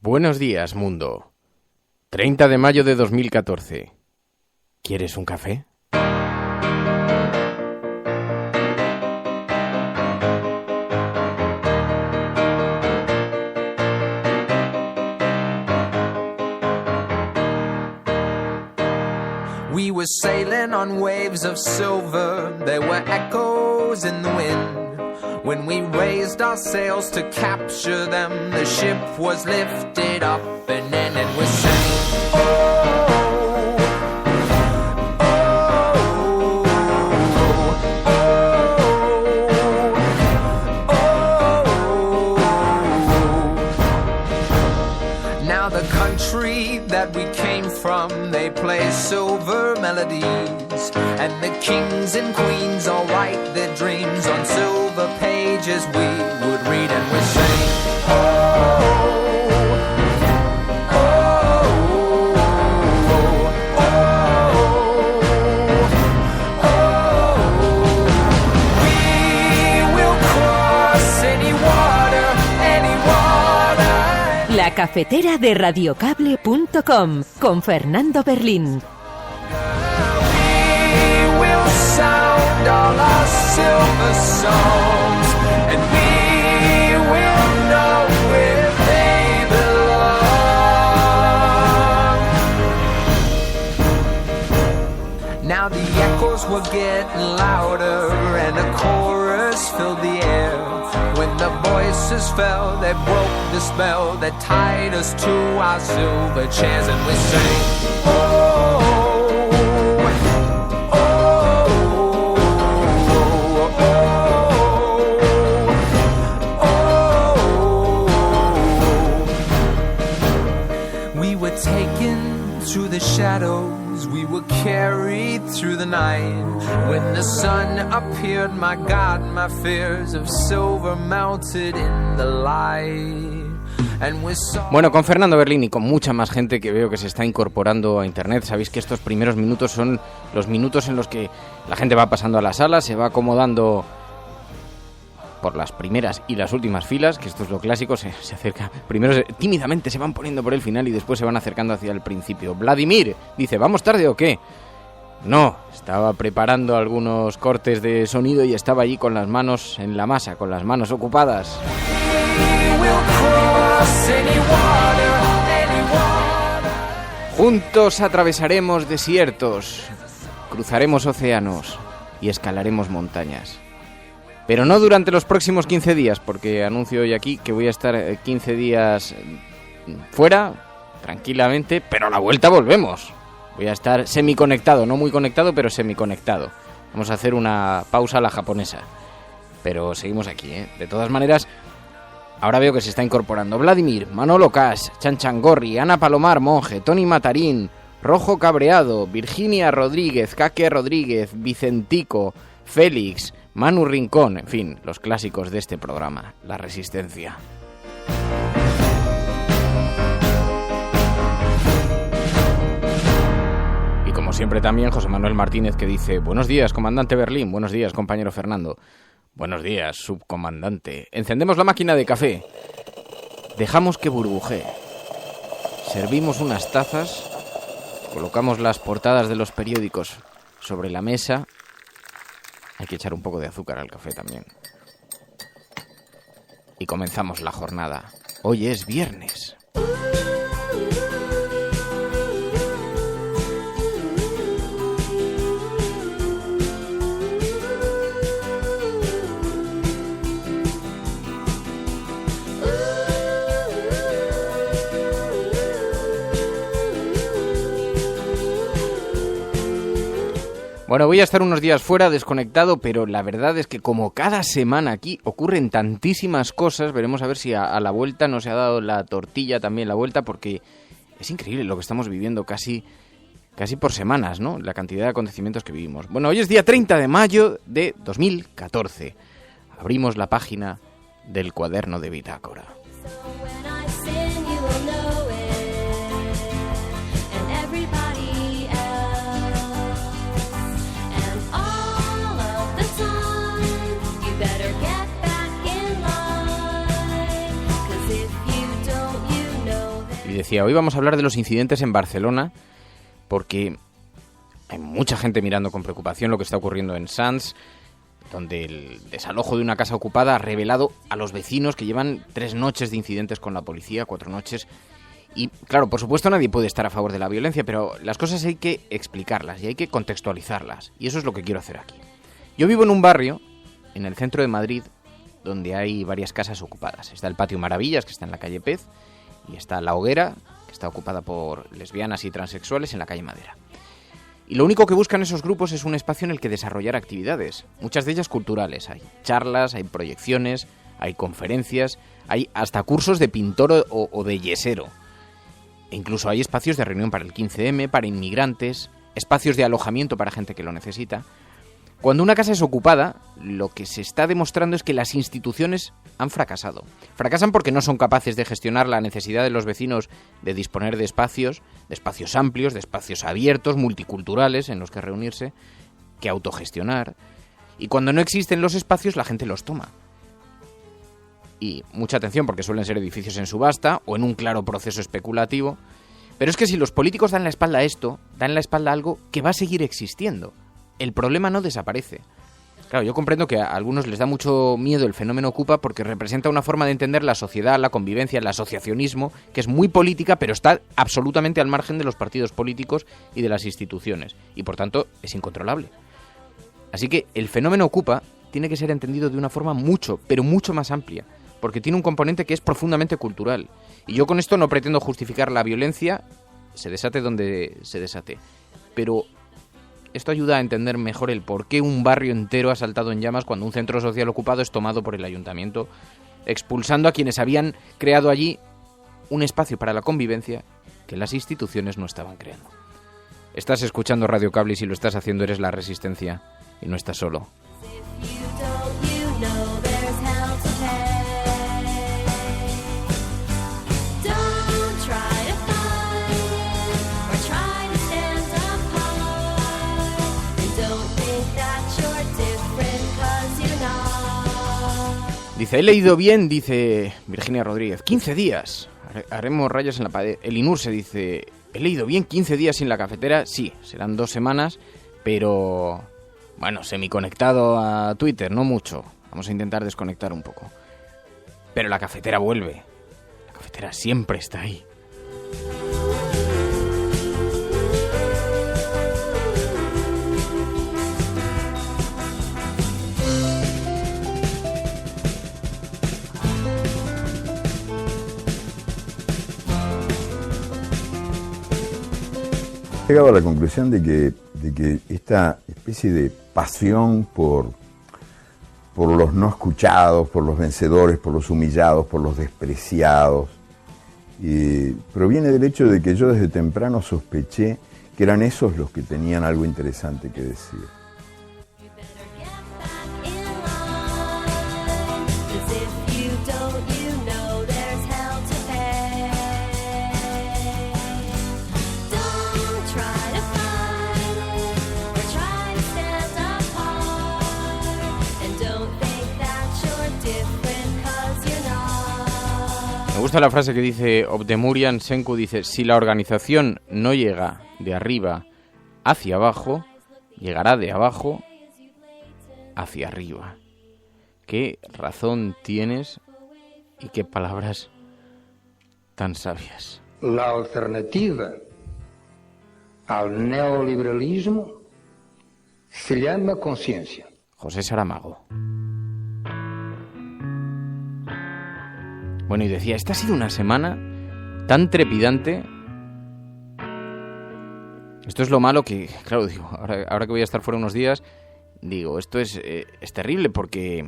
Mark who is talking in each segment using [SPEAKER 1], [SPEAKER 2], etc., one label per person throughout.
[SPEAKER 1] Buenos días, mundo. 30 de mayo de 2014. ¿Quieres un café?
[SPEAKER 2] We were sailing on waves of silver. There were echoes in the wind. When we raised our sails to capture them, the ship was lifted up and then we sang, oh, oh, oh, oh. Now the country that we came from, they play silver melodies, and the kings and queens all write their dreams on silver pages we would read, and we sing, oh, oh, oh, oh, oh. We will cross any water, any water.
[SPEAKER 3] La cafetera de radiocable.com con Fernando Berlín.
[SPEAKER 2] Sound all our silver songs, and we will know where they belong. Now the echoes were getting louder, and a chorus filled the air. When the voices fell, they broke the spell that tied us to our silver chairs, and we sang, oh, through the shadows, we were carried through the night. When the sun appeared, my God, my fears of silver melted in the light. And we saw...
[SPEAKER 1] Bueno, con Fernando Berlín y con mucha más gente que veo que se está incorporando a internet. Sabéis que estos primeros minutos son los minutos en los que la gente va pasando a la sala, se va acomodando por las primeras y las últimas filas, que esto es lo clásico, se acerca. Primero tímidamente se van poniendo por el final y después se van acercando hacia el principio. Vladimir dice, ¿vamos tarde o qué? No, estaba preparando algunos cortes de sonido y estaba allí con las manos en la masa, con las manos ocupadas. Juntos atravesaremos desiertos, cruzaremos océanos y escalaremos montañas. Pero no durante los próximos 15 días, porque anuncio hoy aquí que voy a estar 15 días fuera, tranquilamente, pero a la vuelta volvemos. Voy a estar semiconectado, no muy conectado, pero semiconectado. Vamos a hacer una pausa a la japonesa, pero seguimos aquí, ¿eh? De todas maneras, ahora veo que se está incorporando Vladimir, Manolo Cash, Chanchangorri, Ana Palomar Monje, Tony Matarín, Rojo Cabreado, Virginia Rodríguez, Caque Rodríguez, Vicentico, Félix, Manu Rincón, en fin, los clásicos de este programa, La Resistencia. Y como siempre también José Manuel Martínez, que dice, buenos días, comandante Berlín, buenos días, compañero Fernando, buenos días, subcomandante. Encendemos la máquina de café, dejamos que burbujee, servimos unas tazas, colocamos las portadas de los periódicos sobre la mesa. Hay que echar un poco de azúcar al café también. Y comenzamos la jornada. Hoy es viernes. Bueno, voy a estar unos días fuera, desconectado, pero la verdad es que como cada semana aquí ocurren tantísimas cosas, veremos a ver si a la vuelta no se ha dado la tortilla también la vuelta, porque es increíble lo que estamos viviendo casi por semanas, ¿no? La cantidad de acontecimientos que vivimos. Bueno, hoy es día 30 de mayo de 2014. Abrimos la página del cuaderno de bitácora. decía, hoy vamos a hablar de los incidentes en Barcelona, porque hay mucha gente mirando con preocupación lo que está ocurriendo en Sants, donde el desalojo de una casa ocupada ha revelado a los vecinos que llevan 3 noches de incidentes con la policía, 4 noches. Y claro, por supuesto nadie puede estar a favor de la violencia, pero las cosas hay que explicarlas y hay que contextualizarlas. Y eso es lo que quiero hacer aquí. Yo vivo en un barrio, en el centro de Madrid, donde hay varias casas ocupadas. Está el Patio Maravillas, que está en la calle Pez, y está La Hoguera, que está ocupada por lesbianas y transexuales en la calle Madera. Y lo único que buscan esos grupos es un espacio en el que desarrollar actividades, muchas de ellas culturales. Hay charlas, hay proyecciones, hay conferencias, hay hasta cursos de pintor o de yesero. E incluso hay espacios de reunión para el 15M, para inmigrantes, espacios de alojamiento para gente que lo necesita. Cuando una casa es ocupada, lo que se está demostrando es que las instituciones han fracasado. Fracasan porque no son capaces de gestionar la necesidad de los vecinos de disponer de espacios amplios, de espacios abiertos, multiculturales en los que reunirse, que autogestionar. Y cuando no existen los espacios, la gente los toma. Y mucha atención, porque suelen ser edificios en subasta o en un claro proceso especulativo. Pero es que si los políticos dan la espalda a esto, dan la espalda a algo que va a seguir existiendo. El problema no desaparece. Claro, yo comprendo que a algunos les da mucho miedo el fenómeno Ocupa porque representa una forma de entender la sociedad, la convivencia, el asociacionismo, que es muy política, pero está absolutamente al margen de los partidos políticos y de las instituciones. Y por tanto, es incontrolable. Así que el fenómeno Ocupa tiene que ser entendido de una forma mucho, pero mucho más amplia, porque tiene un componente que es profundamente cultural. Y yo con esto no pretendo justificar la violencia, se desate donde se desate. Pero esto ayuda a entender mejor el por qué un barrio entero ha saltado en llamas cuando un centro social ocupado es tomado por el ayuntamiento, expulsando a quienes habían creado allí un espacio para la convivencia que las instituciones no estaban creando. Estás escuchando Radio Cable y si lo estás haciendo eres La Resistencia y no estás solo. Dice, he leído bien, dice Virginia Rodríguez, 15 días, haremos rayas en la pared. El Inurse dice, he leído bien, 15 días sin la cafetera, sí, serán 2 semanas, pero bueno, semiconectado a Twitter, no mucho, vamos a intentar desconectar un poco. Pero la cafetera vuelve, la cafetera siempre está ahí.
[SPEAKER 4] He llegado a la conclusión de que esta especie de pasión por los no escuchados, por los vencedores, por los humillados, por los despreciados, proviene del hecho de que yo desde temprano sospeché que eran esos los que tenían algo interesante que decir.
[SPEAKER 1] Me gusta la frase que dice Obdemurian Senku, dice, si la organización no llega de arriba hacia abajo, llegará de abajo hacia arriba. Qué razón tienes y qué palabras tan sabias.
[SPEAKER 5] La alternativa al neoliberalismo se llama conciencia.
[SPEAKER 1] José Saramago. Bueno, y decía, esta ha sido una semana tan trepidante. Esto es lo malo que, claro, digo, ahora que voy a estar fuera unos días, digo, esto es terrible porque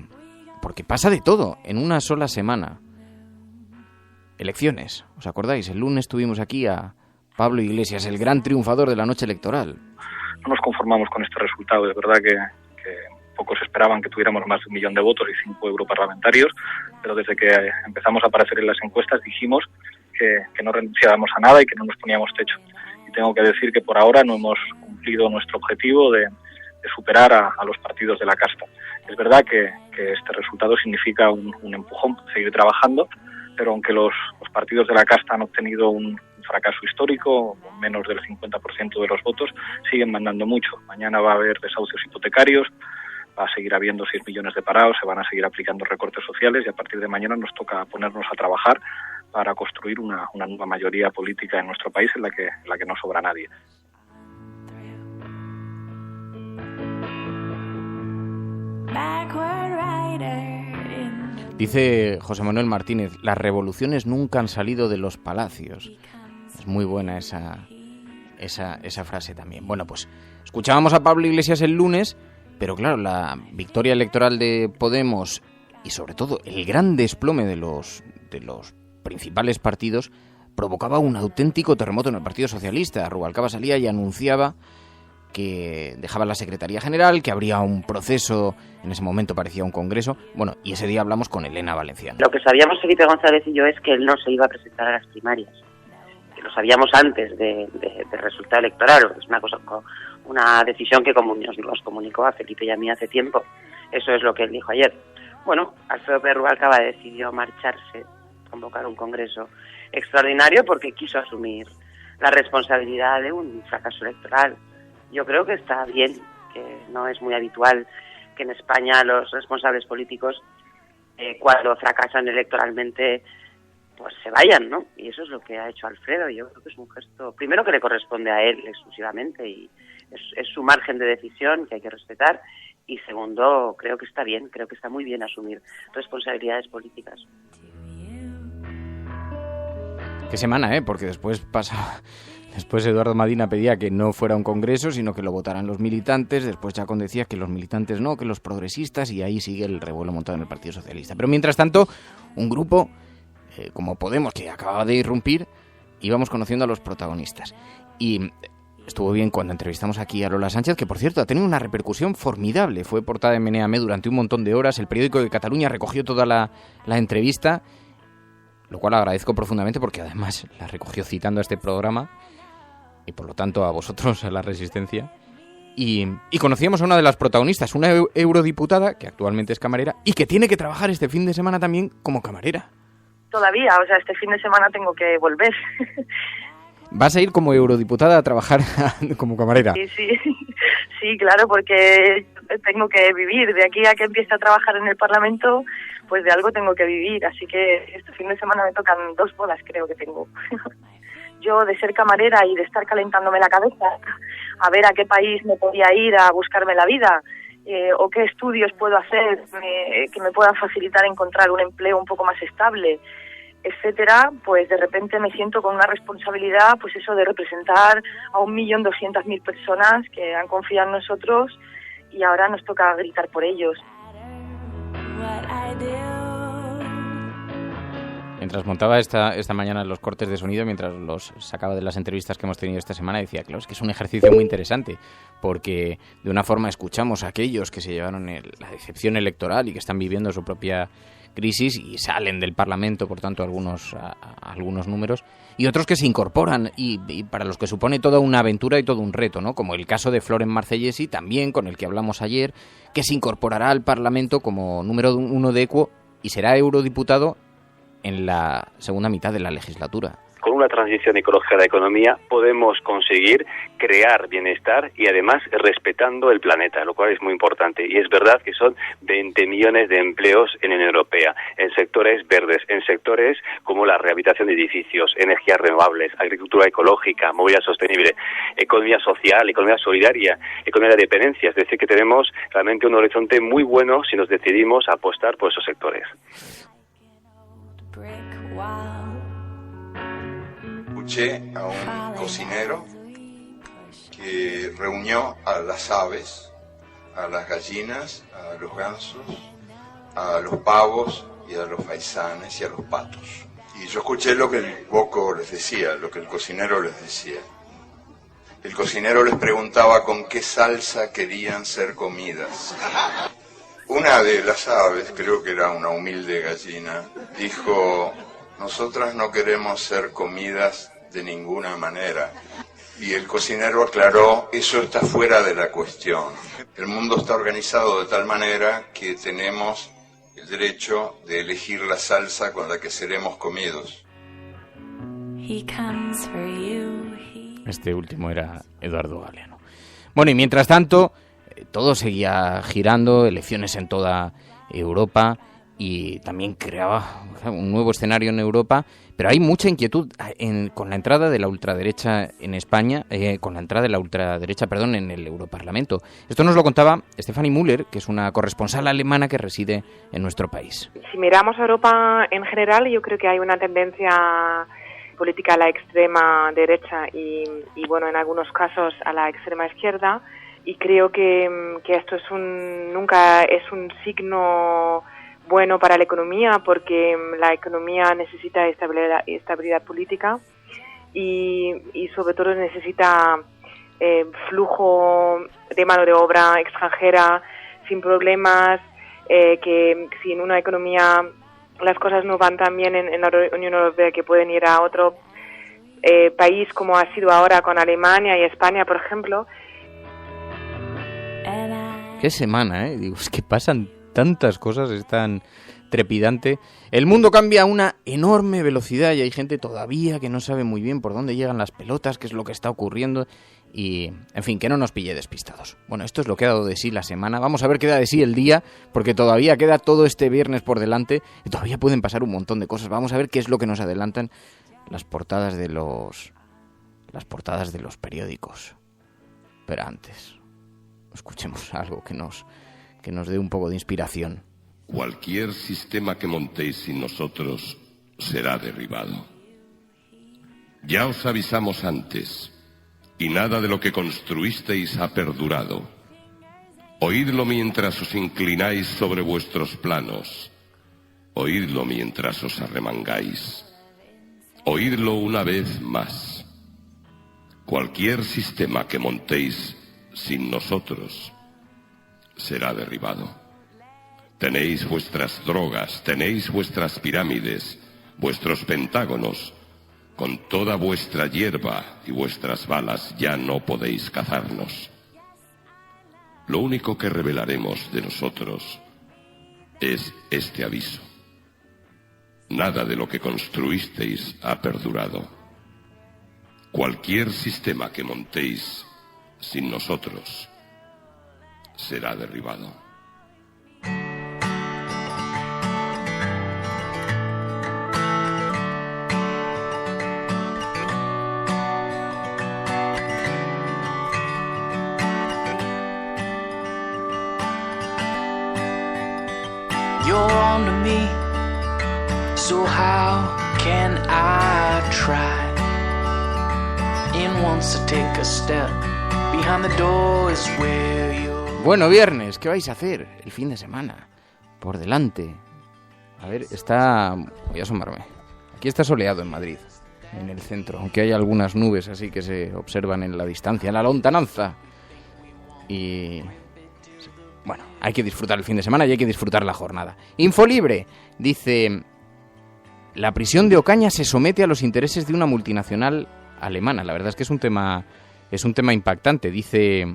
[SPEAKER 1] pasa de todo en una sola semana. Elecciones, ¿os acordáis? El lunes tuvimos aquí a Pablo Iglesias, el gran triunfador de la noche electoral.
[SPEAKER 6] No nos conformamos con este resultado, es verdad que pocos esperaban que tuviéramos más de 1 millón de votos y 5 europarlamentarios, pero desde que empezamos a aparecer en las encuestas dijimos que no renunciábamos a nada y que no nos poníamos techo. Y tengo que decir que por ahora no hemos cumplido nuestro objetivo de superar a los partidos de la casta. Es verdad que este resultado significa un empujón, seguir trabajando, pero aunque los partidos de la casta han obtenido un fracaso histórico, con menos del 50% de los votos, siguen mandando mucho. Mañana va a haber desahucios hipotecarios, va a seguir habiendo 6 millones de parados, se van a seguir aplicando recortes sociales y a partir de mañana nos toca ponernos a trabajar para construir una nueva mayoría política en nuestro país en la que no sobra nadie.
[SPEAKER 1] Dice José Manuel Martínez, las revoluciones nunca han salido de los palacios. Es muy buena esa frase también. Bueno, pues escuchábamos a Pablo Iglesias el lunes, pero claro, la victoria electoral de Podemos y sobre todo el gran desplome de los principales partidos provocaba un auténtico terremoto en el Partido Socialista. Rubalcaba salía y anunciaba que dejaba la Secretaría General, que habría un proceso, en ese momento parecía un congreso. Bueno, y ese día hablamos con Elena Valenciano.
[SPEAKER 7] Lo que sabíamos Felipe González y yo es que él no se iba a presentar a las primarias, que lo sabíamos antes del resultado electoral. Es una decisión que nos comunicó a Felipe y a mí hace tiempo. Eso es lo que él dijo ayer. Bueno, Alfredo Pérez Rubalcaba decidió marcharse, convocar un congreso extraordinario porque quiso asumir la responsabilidad de un fracaso electoral. Yo creo que está bien, que no es muy habitual que en España los responsables políticos, cuando fracasan electoralmente, pues se vayan, ¿no? Y eso es lo que ha hecho Alfredo. Yo creo que es un gesto, primero, que le corresponde a él exclusivamente y es su margen de decisión que hay que respetar. Y segundo, creo que está bien, creo que está muy bien asumir responsabilidades políticas.
[SPEAKER 1] Qué semana, porque después Eduardo Madina pedía que no fuera un congreso, sino que lo votaran los militantes. Después Chacón decía que los militantes no, que los progresistas, y ahí sigue el revuelo montado en el Partido Socialista. Pero mientras tanto, un grupo como Podemos, que acababa de irrumpir, íbamos conociendo a los protagonistas. Y estuvo bien cuando entrevistamos aquí a Lola Sánchez, que por cierto ha tenido una repercusión formidable. Fue portada en Meneame durante un montón de horas. El periódico de Cataluña recogió toda la entrevista, lo cual agradezco profundamente porque además la recogió citando a este programa y por lo tanto a vosotros, a La Resistencia. Y conocíamos a una de las protagonistas, una eurodiputada que actualmente es camarera y que tiene que trabajar este fin de semana también como camarera.
[SPEAKER 8] Todavía, o sea, este fin de semana tengo que volver.
[SPEAKER 1] ¿Vas a ir como eurodiputada a trabajar como camarera?
[SPEAKER 8] Sí, claro, porque tengo que vivir. De aquí a que empiece a trabajar en el Parlamento, pues de algo tengo que vivir. Así que este fin de semana me tocan 2 bodas, creo que tengo. Yo, de ser camarera y de estar calentándome la cabeza a ver a qué país me podía ir a buscarme la vida, o qué estudios puedo hacer que me puedan facilitar encontrar un empleo un poco más estable, etcétera, pues de repente me siento con una responsabilidad, pues eso de representar a 1.200.000 personas que han confiado en nosotros y ahora nos toca gritar por ellos.
[SPEAKER 1] Mientras montaba esta mañana los cortes de sonido, mientras los sacaba de las entrevistas que hemos tenido esta semana, decía, claro, es que es un ejercicio muy interesante, porque de una forma escuchamos a aquellos que se llevaron la decepción electoral y que están viviendo su propia crisis y salen del Parlamento, por tanto, algunos números, y otros que se incorporan y para los que supone toda una aventura y todo un reto, ¿no? Como el caso de Florent Marcellesi, también con el que hablamos ayer, que se incorporará al Parlamento como número 1 de Equo y será eurodiputado en la segunda mitad de la legislatura.
[SPEAKER 9] Con una transición ecológica de la economía podemos conseguir crear bienestar y además respetando el planeta, lo cual es muy importante. Y es verdad que son 20 millones de empleos en la Unión Europea, en sectores verdes, en sectores como la rehabilitación de edificios, energías renovables, agricultura ecológica, movilidad sostenible, economía social, economía solidaria, economía de dependencia. Es decir, que tenemos realmente un horizonte muy bueno si nos decidimos a apostar por esos sectores.
[SPEAKER 10] Escuché a un cocinero que reunió a las aves, a las gallinas, a los gansos, a los pavos y a los faisanes y a los patos. Y yo escuché lo que el boco les decía, lo que el cocinero les decía. El cocinero les preguntaba con qué salsa querían ser comidas. Una de las aves, creo que era una humilde gallina, dijo: nosotras no queremos ser comidas de ninguna manera. Y el cocinero aclaró: eso está fuera de la cuestión. El mundo está organizado de tal manera que tenemos el derecho de elegir la salsa con la que seremos comidos.
[SPEAKER 1] Este último era Eduardo Galeano. Bueno, y mientras tanto, todo seguía girando, elecciones en toda Europa, y también creaba un nuevo escenario en Europa, pero hay mucha inquietud con la entrada de la ultraderecha en España, en el Europarlamento. Esto nos lo contaba Stefanie Müller, que es una corresponsal alemana que reside en nuestro país.
[SPEAKER 11] Si miramos a Europa en general, yo creo que hay una tendencia política a la extrema derecha y bueno, en algunos casos a la extrema izquierda, y creo que esto nunca es un signo bueno para la economía, porque la economía necesita estabilidad política y sobre todo necesita flujo de mano de obra extranjera sin problemas, que si en una economía las cosas no van tan bien en la Unión Europea, que pueden ir a otro país, como ha sido ahora con Alemania y España, por ejemplo.
[SPEAKER 1] Qué semana, ¿eh? Digo, es que pasan tantas cosas, es tan trepidante. El mundo cambia a una enorme velocidad y hay gente todavía que no sabe muy bien por dónde llegan las pelotas, qué es lo que está ocurriendo y, en fin, que no nos pille despistados. Bueno, esto es lo que ha dado de sí la semana. Vamos a ver qué da de sí el día, porque todavía queda todo este viernes por delante y todavía pueden pasar un montón de cosas. Vamos a ver qué es lo que nos adelantan las portadas de los periódicos. Pero antes, escuchemos algo que nos dé un poco de inspiración.
[SPEAKER 12] Cualquier sistema que montéis sin nosotros será derribado. Ya os avisamos antes, y nada de lo que construisteis ha perdurado. Oídlo mientras os inclináis sobre vuestros planos. Oídlo mientras os arremangáis. Oídlo una vez más. Cualquier sistema que montéis sin nosotros será derribado. Tenéis vuestras drogas, tenéis vuestras pirámides, vuestros pentágonos. Con toda vuestra hierba y vuestras balas ya no podéis cazarnos. Lo único que revelaremos de nosotros es este aviso. Nada de lo que construisteis ha perdurado. Cualquier sistema que montéis sin nosotros será derribado.
[SPEAKER 2] You're on to me, so how can I try? In once to take a step, behind the door is where you're...
[SPEAKER 1] Bueno, viernes, ¿qué vais a hacer el fin de semana? Por delante. A ver, voy a asomarme. Aquí está soleado en Madrid, en el centro, aunque hay algunas nubes así que se observan en la distancia, en la lontananza. Y... bueno, hay que disfrutar el fin de semana y hay que disfrutar la jornada. Infolibre dice: la prisión de Ocaña se somete a los intereses de una multinacional alemana. La verdad es que es un tema impactante. Dice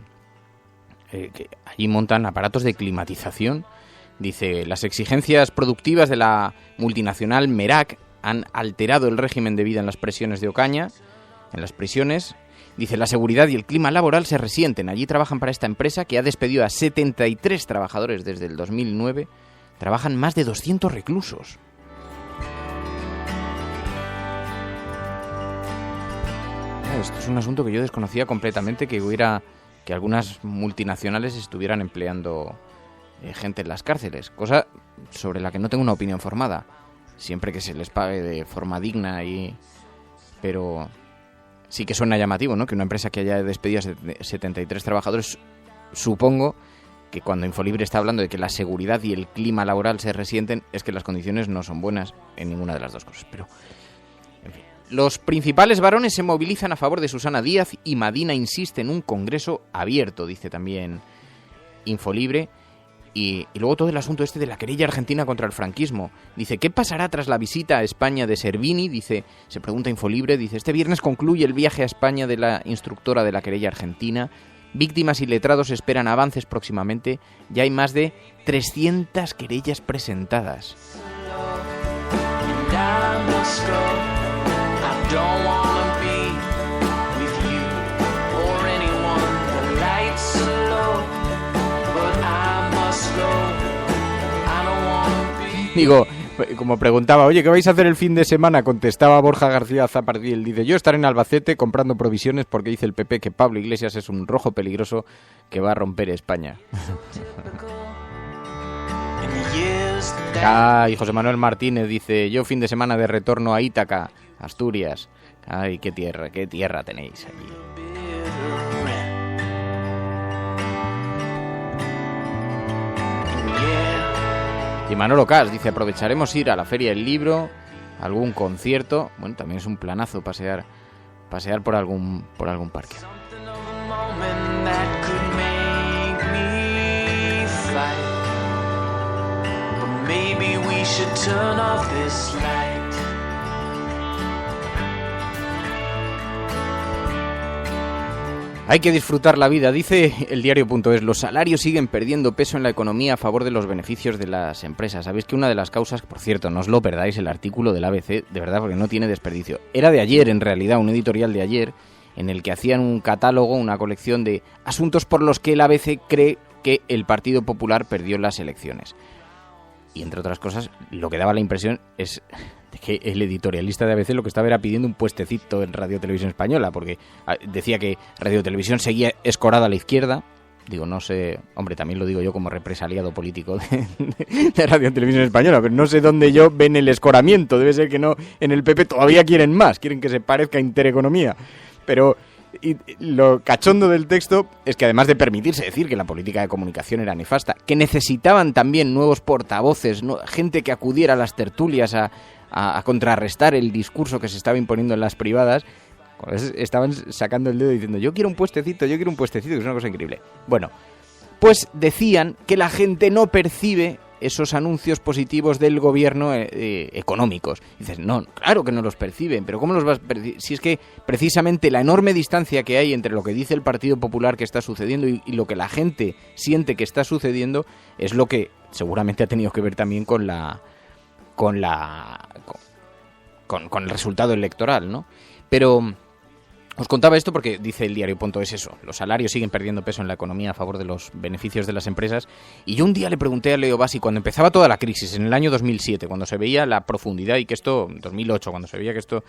[SPEAKER 1] que allí montan aparatos de climatización. Dice: las exigencias productivas de la multinacional Merak han alterado el régimen de vida en las prisiones de Ocaña, en las prisiones. Dice: la seguridad y el clima laboral se resienten. Allí trabajan para esta empresa que ha despedido a 73 trabajadores desde el 2009. Trabajan más de 200 reclusos. Esto es un asunto que yo desconocía completamente, que algunas multinacionales estuvieran empleando gente en las cárceles, cosa sobre la que no tengo una opinión formada, siempre que se les pague de forma digna pero sí que suena llamativo, ¿no? Que una empresa que haya despedido a 73 trabajadores, supongo que cuando Infolibre está hablando de que la seguridad y el clima laboral se resienten, es que las condiciones no son buenas en ninguna de las dos cosas, pero... en fin. Los principales varones se movilizan a favor de Susana Díaz y Madina insiste en un congreso abierto, dice también Infolibre. Y luego todo el asunto de la querella argentina contra el franquismo. Dice: ¿qué pasará tras la visita a España de Servini? Se pregunta Infolibre, dice: este viernes concluye el viaje a España de la instructora de la querella argentina. Víctimas y letrados esperan avances próximamente. Ya hay más de 300 querellas presentadas. Digo, como preguntaba, oye, ¿qué vais a hacer el fin de semana? Contestaba Borja García Zapardiel, dice, yo estaré en Albacete comprando provisiones porque dice el PP que Pablo Iglesias es un rojo peligroso que va a romper España. Y José Manuel Martínez dice, yo fin de semana de retorno a Ítaca, Asturias. Ay, qué tierra tenéis allí. Y Manolo Cas dice, aprovecharemos ir a la Feria del Libro, algún concierto. Bueno, también es un planazo pasear por algún parque. Hay que disfrutar la vida, dice el diario.es. Los salarios siguen perdiendo peso en la economía a favor de los beneficios de las empresas. Sabéis que una de las causas, por cierto, no os lo perdáis, el artículo del ABC, de verdad, porque no tiene desperdicio. Era de ayer, en realidad, un editorial de ayer, en el que hacían un catálogo, una colección de asuntos por los que el ABC cree que el Partido Popular perdió las elecciones. Y, entre otras cosas, lo que daba la impresión es de que el editorialista de ABC lo que estaba era pidiendo un puestecito en Radio Televisión Española, porque decía que Radio Televisión seguía escorada a la izquierda. Digo, no sé, hombre, también lo digo yo como represaliado político de Radio Televisión Española, pero no sé dónde yo ven el escoramiento. Debe ser que no, en el PP todavía quieren más, quieren que se parezca a Intereconomía. Pero y lo cachondo del texto es que, además de permitirse decir que la política de comunicación era nefasta, que necesitaban también nuevos portavoces, gente que acudiera a las tertulias a contrarrestar el discurso que se estaba imponiendo en las privadas, estaban sacando el dedo diciendo yo quiero un puestecito, que es una cosa increíble. Bueno, pues decían que la gente no percibe esos anuncios positivos del gobierno económicos. Y dices, no, claro que no los perciben, pero ¿cómo los vas a percibir? Si es que precisamente la enorme distancia que hay entre lo que dice el Partido Popular que está sucediendo y lo que la gente siente que está sucediendo es lo que seguramente ha tenido que ver también con el resultado electoral, ¿no? Pero os contaba esto porque dice el diario.es eso, los salarios siguen perdiendo peso en la economía a favor de los beneficios de las empresas, y yo un día le pregunté a Leo Bassi, cuando empezaba toda la crisis, en el año 2007, cuando se veía la profundidad y que esto, 2008, cuando se veía que esto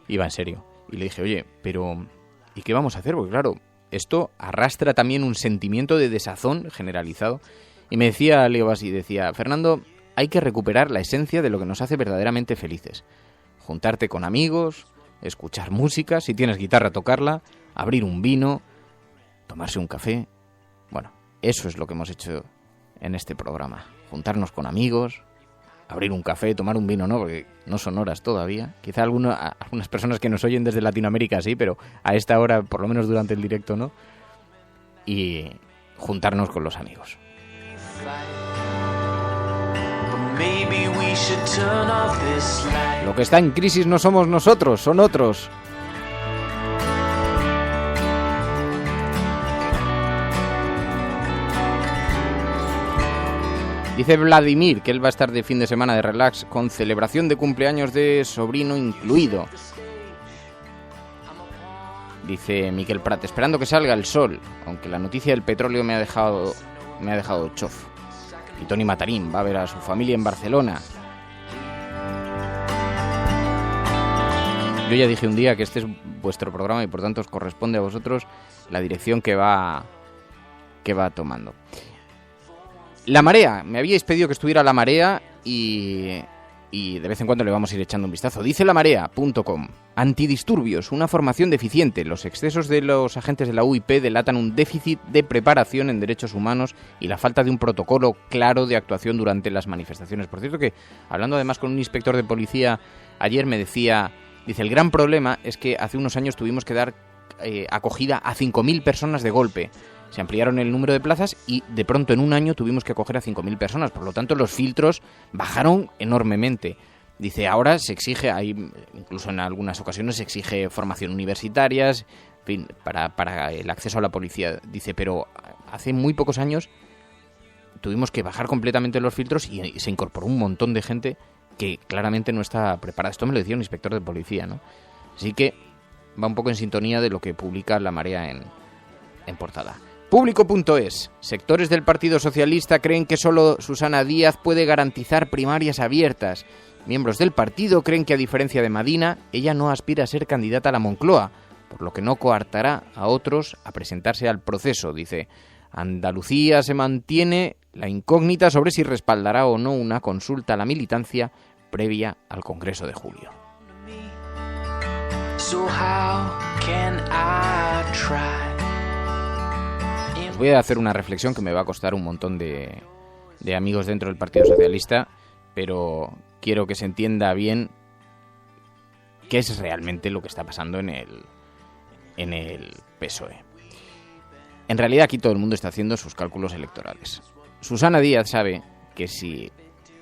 [SPEAKER 1] iba en serio, y le dije, oye, pero ¿y qué vamos a hacer? Porque claro, esto arrastra también un sentimiento de desazón generalizado, y me decía Leo Bassi, decía, Fernando, hay que recuperar la esencia de lo que nos hace verdaderamente felices, juntarte con amigos, escuchar música, si tienes guitarra tocarla, abrir un vino, tomarse un café. Bueno, eso es lo que hemos hecho en este programa. Juntarnos con amigos, abrir un café, tomar un vino, no, porque no son horas todavía. Quizá algunas personas que nos oyen desde Latinoamérica sí, pero a esta hora, por lo menos durante el directo, no. Y juntarnos con los amigos. Lo que está en crisis no somos nosotros, son otros. Dice Vladimir que él va a estar de fin de semana de relax con celebración de cumpleaños de sobrino incluido. Dice Miquel Prat, esperando que salga el sol, aunque la noticia del petróleo me ha dejado chof. Y Tony Matarín va a ver a su familia en Barcelona. Yo ya dije un día que este es vuestro programa y por tanto os corresponde a vosotros la dirección que va tomando. La Marea, me habíais pedido que estuviera La Marea y de vez en cuando le vamos a ir echando un vistazo. Dice lamarea.com, antidisturbios, una formación deficiente. Los excesos de los agentes de la UIP delatan un déficit de preparación en derechos humanos y la falta de un protocolo claro de actuación durante las manifestaciones. Por cierto que, hablando además con un inspector de policía ayer, me decía, dice, el gran problema es que hace unos años tuvimos que dar acogida a 5.000 personas de golpe. Se ampliaron el número de plazas y de pronto en un año tuvimos que acoger a 5.000 personas. Por lo tanto, los filtros bajaron enormemente. Dice, ahora se exige, incluso en algunas ocasiones se exige formación universitaria, en fin, para el acceso a la policía. Dice, pero hace muy pocos años tuvimos que bajar completamente los filtros y se incorporó un montón de gente que claramente no está preparada. Esto me lo decía un inspector de policía, ¿no? Así que va un poco en sintonía de lo que publica La Marea en portada. Público.es. Sectores del Partido Socialista creen que solo Susana Díaz puede garantizar primarias abiertas. Miembros del partido creen que, a diferencia de Madina, ella no aspira a ser candidata a la Moncloa, por lo que no coartará a otros a presentarse al proceso. Dice, Andalucía se mantiene la incógnita sobre si respaldará o no una consulta a la militancia previa al Congreso de julio. Os voy a hacer una reflexión que me va a costar un montón de amigos dentro del Partido Socialista, pero quiero que se entienda bien qué es realmente lo que está pasando en el PSOE. En realidad aquí todo el mundo está haciendo sus cálculos electorales. Susana Díaz sabe que si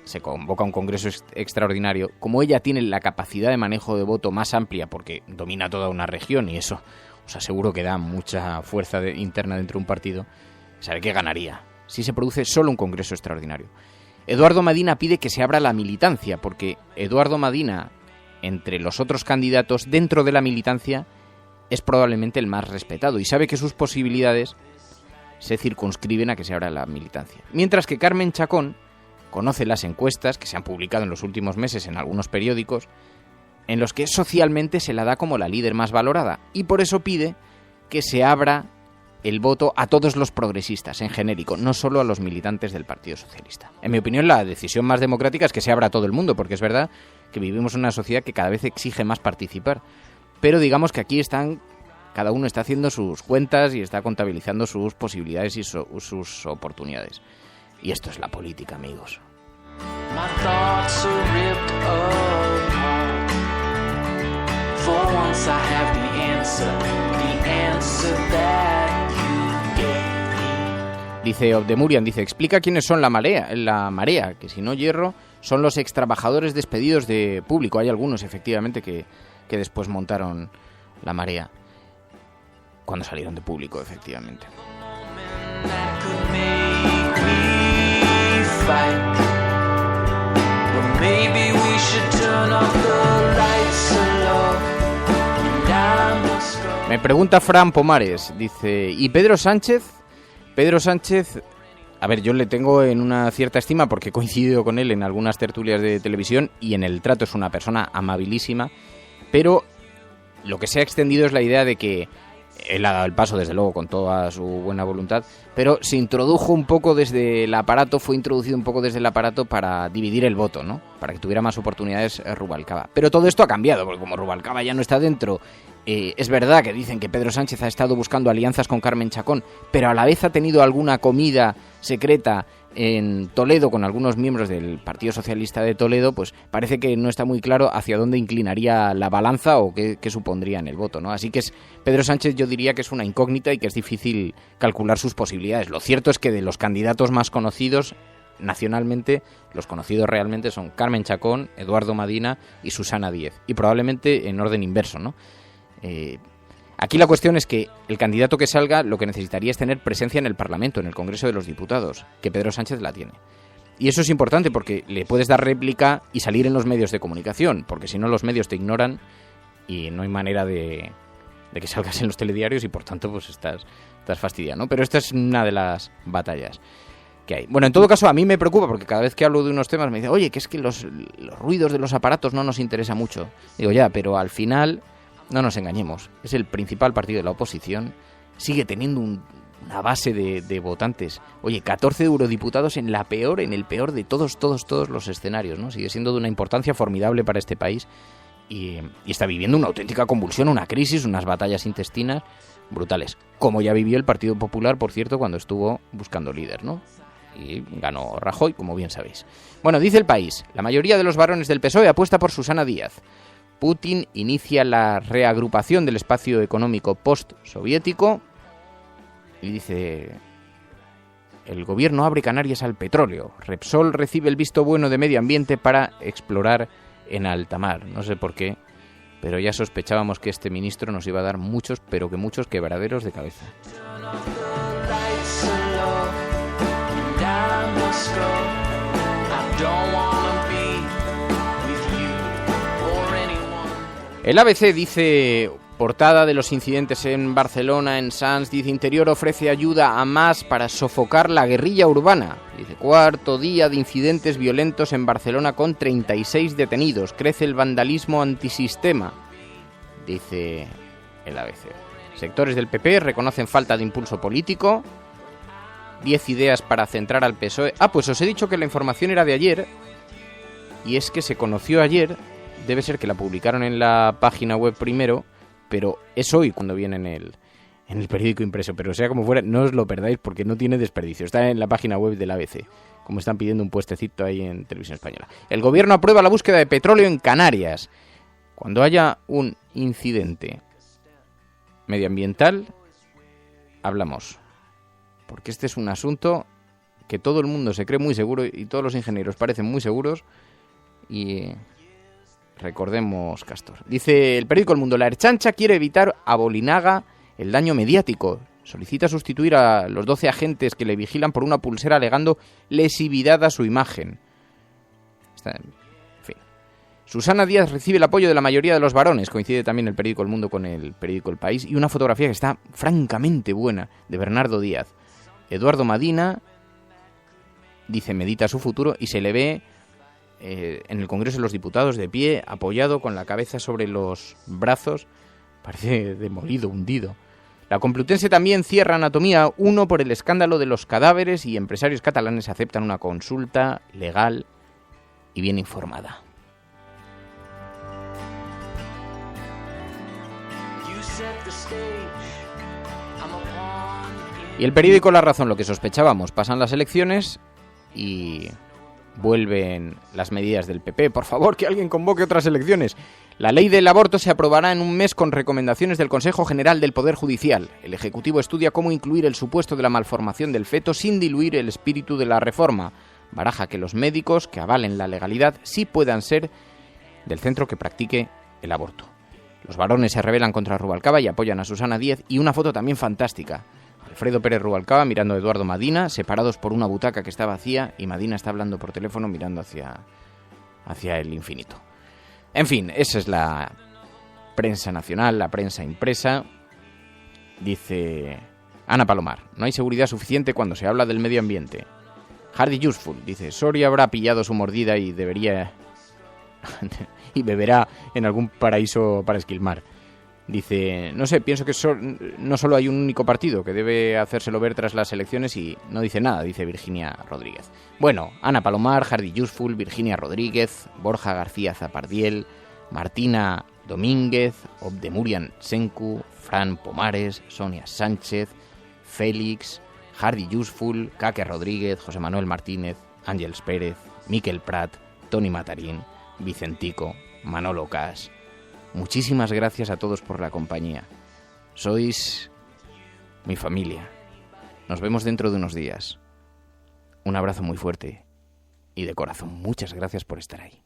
[SPEAKER 1] se convoca un congreso extraordinario, como ella tiene la capacidad de manejo de voto más amplia porque domina toda una región, y eso os aseguro que da mucha fuerza interna dentro de un partido, sabe que ganaría si se produce solo un congreso extraordinario. Eduardo Madina pide que se abra la militancia, porque Eduardo Madina, entre los otros candidatos dentro de la militancia, es probablemente el más respetado y sabe que sus posibilidades se circunscriben a que se abra la militancia. Mientras que Carmen Chacón conoce las encuestas que se han publicado en los últimos meses en algunos periódicos, en los que socialmente se la da como la líder más valorada, y por eso pide que se abra el voto a todos los progresistas en genérico, no solo a los militantes del Partido Socialista. En mi opinión, la decisión más democrática es que se abra a todo el mundo, porque es verdad que vivimos en una sociedad que cada vez exige más participar. Pero digamos que aquí cada uno está haciendo sus cuentas y está contabilizando sus posibilidades y sus oportunidades. Y esto es la política, amigos. Dice Obdemurian, explica quiénes son la marea, que si no hierro son los extrabajadores despedidos de Público. Hay algunos, efectivamente, que después montaron la marea, cuando salieron de Público, efectivamente. Me pregunta Fran Pomares, dice, ¿y Pedro Sánchez? Pedro Sánchez, a ver, yo le tengo en una cierta estima porque he coincidido con él en algunas tertulias de televisión y en el trato es una persona amabilísima, pero lo que se ha extendido es la idea de que él ha dado el paso, desde luego, con toda su buena voluntad, pero se introdujo un poco desde el aparato, fue introducido un poco desde el aparato para dividir el voto, ¿no? Para que tuviera más oportunidades Rubalcaba. Pero todo esto ha cambiado, porque como Rubalcaba ya no está dentro, es verdad que dicen que Pedro Sánchez ha estado buscando alianzas con Carmen Chacón, pero a la vez ha tenido alguna comida secreta en Toledo con algunos miembros del Partido Socialista de Toledo, pues parece que no está muy claro hacia dónde inclinaría la balanza o qué supondría en el voto, ¿no? Así que Pedro Sánchez, yo diría que es una incógnita y que es difícil calcular sus posibilidades. Lo cierto es que de los candidatos más conocidos nacionalmente, los conocidos realmente son Carmen Chacón, Eduardo Madina y Susana Díaz, y probablemente en orden inverso, ¿no? Aquí la cuestión es que el candidato que salga lo que necesitaría es tener presencia en el Parlamento, en el Congreso de los Diputados, que Pedro Sánchez la tiene. Y eso es importante porque le puedes dar réplica y salir en los medios de comunicación, porque si no los medios te ignoran y no hay manera de que salgas en los telediarios y por tanto pues estás fastidiado, ¿no? Pero esta es una de las batallas que hay. Bueno, en todo caso a mí me preocupa porque cada vez que hablo de unos temas me dicen, oye, que es que los ruidos de los aparatos no nos interesa mucho. Digo, ya, pero al final no nos engañemos, es el principal partido de la oposición, sigue teniendo una base de votantes. Oye, 14 eurodiputados en el peor de todos los escenarios, ¿no? Sigue siendo de una importancia formidable para este país y está viviendo una auténtica convulsión, una crisis, unas batallas intestinas brutales, como ya vivió el Partido Popular, por cierto, cuando estuvo buscando líder, ¿no? Y ganó Rajoy, como bien sabéis. Bueno, dice El País, la mayoría de los varones del PSOE apuesta por Susana Díaz. Putin inicia la reagrupación del espacio económico post-soviético y dice, el gobierno abre Canarias al petróleo. Repsol recibe el visto bueno de medio ambiente para explorar en alta mar. No sé por qué, pero ya sospechábamos que este ministro nos iba a dar muchos, pero que muchos quebraderos de cabeza. El ABC dice, portada de los incidentes en Barcelona, en Sants, dice, Interior ofrece ayuda a Mas para sofocar la guerrilla urbana. Dice, 4º día de incidentes violentos en Barcelona con 36 detenidos. Crece el vandalismo antisistema, dice el ABC. Sectores del PP reconocen falta de impulso político. 10 ideas para centrar al PSOE. Pues os he dicho que la información era de ayer, y es que se conoció ayer. Debe ser que la publicaron en la página web primero, pero es hoy cuando viene en el periódico impreso. Pero sea como fuera, no os lo perdáis porque no tiene desperdicio. Está en la página web del ABC, como están pidiendo un puestecito ahí en Televisión Española. El gobierno aprueba la búsqueda de petróleo en Canarias. Cuando haya un incidente medioambiental, hablamos. Porque este es un asunto que todo el mundo se cree muy seguro y todos los ingenieros parecen muy seguros y... Recordemos, Castor. Dice el periódico El Mundo, la Ertzaintza quiere evitar a Bolinaga el daño mediático. Solicita sustituir a los 12 agentes que le vigilan por una pulsera alegando lesividad a su imagen. En fin. Susana Díaz recibe el apoyo de la mayoría de los varones. Coincide también el periódico El Mundo con el periódico El País. Y una fotografía que está francamente buena de Bernardo Díaz. Eduardo Madina dice medita su futuro y se le ve... en el Congreso de los Diputados de pie, apoyado con la cabeza sobre los brazos, parece demolido, hundido. La Complutense también cierra Anatomía 1 por el escándalo de los cadáveres y empresarios catalanes aceptan una consulta legal y bien informada. Y el periódico La Razón, lo que sospechábamos, pasan las elecciones y... vuelven las medidas del PP. Por favor, que alguien convoque otras elecciones. La ley del aborto se aprobará en un mes con recomendaciones del Consejo General del Poder Judicial. El Ejecutivo estudia cómo incluir el supuesto de la malformación del feto sin diluir el espíritu de la reforma. Baraja que los médicos que avalen la legalidad sí puedan ser del centro que practique el aborto. Los varones se rebelan contra Rubalcaba y apoyan a Susana Díaz. Y una foto también fantástica. Alfredo Pérez Rubalcaba mirando a Eduardo Madina, separados por una butaca que está vacía, y Madina está hablando por teléfono mirando hacia el infinito. En fin, esa es la prensa nacional, la prensa impresa. Dice Ana Palomar, no hay seguridad suficiente cuando se habla del medio ambiente. Hardy Useful dice, Soria habrá pillado su mordida y debería... y beberá en algún paraíso para esquilmar. Dice, no sé, pienso que no solo hay un único partido que debe hacérselo ver tras las elecciones y no dice nada, dice Virginia Rodríguez. Bueno, Ana Palomar, Hardy Useful, Virginia Rodríguez, Borja García Zapardiel, Martina Domínguez, Obdemurian Senku, Fran Pomares, Sonia Sánchez, Félix, Hardy Useful, Kake Rodríguez, José Manuel Martínez, Ángeles Pérez, Miquel Prat, Toni Matarín, Vicentico, Manolo Cas. Muchísimas gracias a todos por la compañía. Sois mi familia. Nos vemos dentro de unos días. Un abrazo muy fuerte y de corazón. Muchas gracias por estar ahí.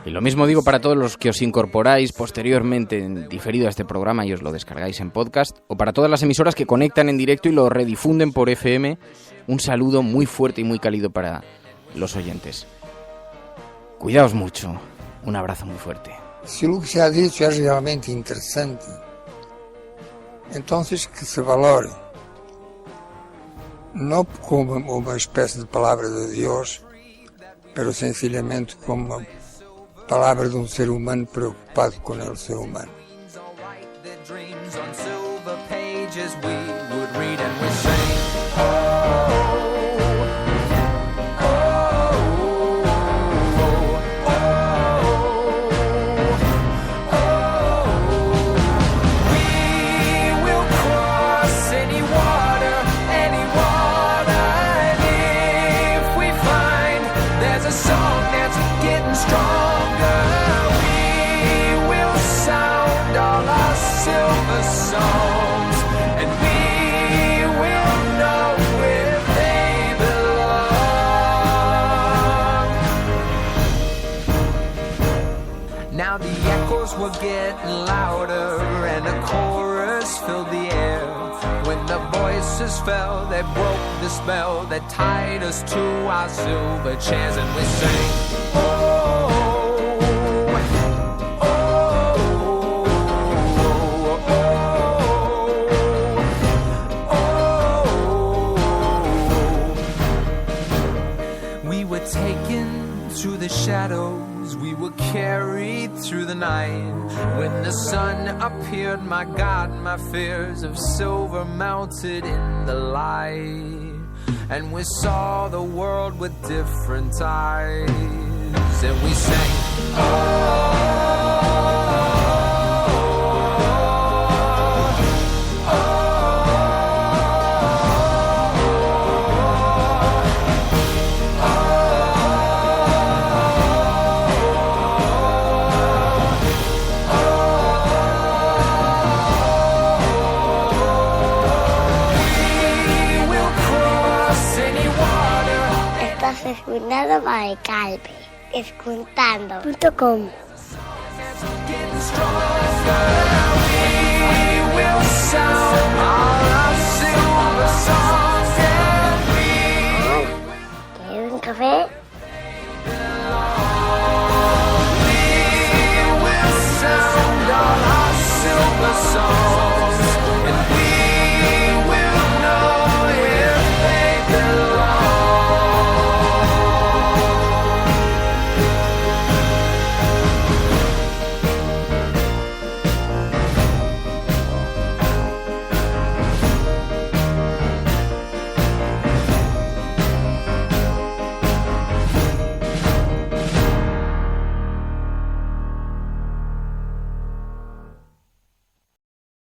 [SPEAKER 1] Y lo mismo digo para todos los que os incorporáis posteriormente en diferido a este programa y os lo descargáis en podcast, o para todas las emisoras que conectan en directo y lo redifunden por FM, un saludo muy fuerte y muy cálido para los oyentes. Cuidaos mucho, un abrazo muy fuerte.
[SPEAKER 13] Si lo que se ha dicho es realmente interesante, entonces que se valore, no como una especie de palabra de Dios, pero sencillamente como palabra de un ser humano preocupado con el ser humano.
[SPEAKER 2] Stronger, we will were getting louder and a chorus filled the air. When the voices fell, they broke the spell that tied us to our silver chairs, and we sang, oh, oh, oh, oh. We were taken through the shadows, we were carried through the night. When the sun appeared, my God, my fears of silver melted in the light. And we saw the world with different eyes. And we sang,
[SPEAKER 14] escuchando Maricalpe, escuchando.com.
[SPEAKER 2] getting stronger.